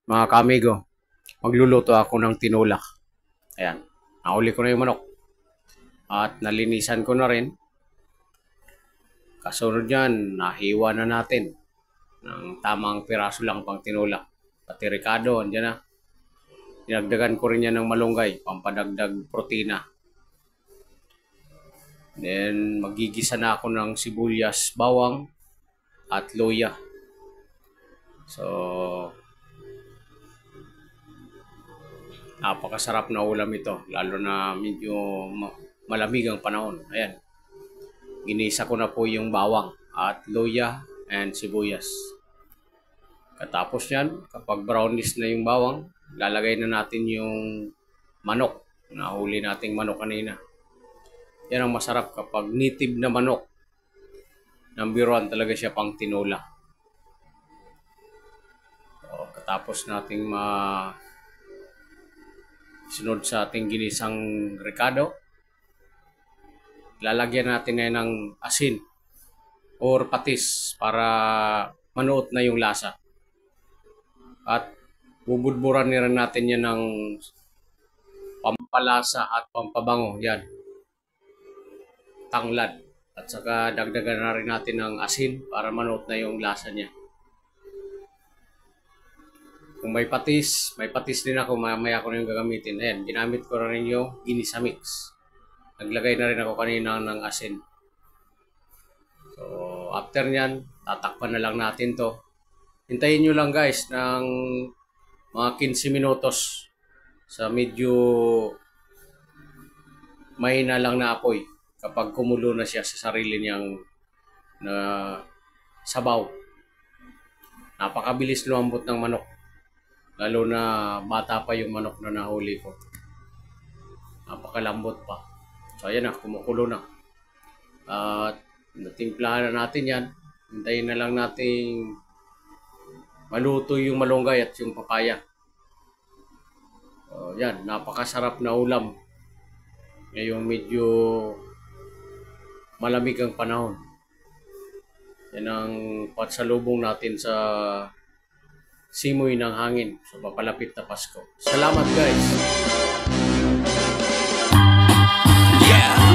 Mga kamigo, magluluto ako ng tinulak. Ayan, nahuli ko na yung manok. At nalinisan ko na rin. Kasunod yan, nahiwa na natin ng tamang piraso lang pang tinulak. Pati ricado, andyan na. Dinagdagan ko rin yan ng malunggay, pampadagdag protina. Then, magigisa na ako ng sibuyas, bawang, at luya. So, napakasarap na ulam ito, lalo na medyo malamig ang panahon. Ayan, ginisa ko na po yung bawang at luya and sibuyas. Katapos yan, kapag brownish na yung bawang, lalagay na natin yung manok. Nahuli nating manok kanina. Yan ang masarap kapag native na manok. Number 1 talaga siya pang tinola. So, katapos nating sunod sa ating ginisang ricado, lalagyan natin na ng asin or patis para manuot na yung lasa. At bubudburan rin natin yan ng pampalasa at pampabango. Yan, tanglad. At saka dagdagan na rin natin ng asin para manuot na yung lasa niya. Kung may patis din ako, mamaya ko rin yung gagamitin. Ayan, ginamit ko rin yung ginisa mix. Naglagay na rin ako kanina ng asin. So, after nyan, tatakpan na lang natin to. Hintayin nyo lang guys ng mga 15 minutos sa medyo mahina lang na apoy kapag kumulo na siya sa sarili niyang sabaw. Napakabilis lumambot ng manok. Lalo na bata pa yung manok na nahuli ko. Napakalambot pa. So ayan na, kumukulo na. At natimplahan na natin yan. Hintayin na lang natin maluto yung malunggay at yung papaya. So yan, napakasarap na ulam. Ngayong medyo malamig ang panahon. Yan ang patsalubong natin sa simoy ng hangin sa papalapit na Pasko. Salamat guys! Yeah.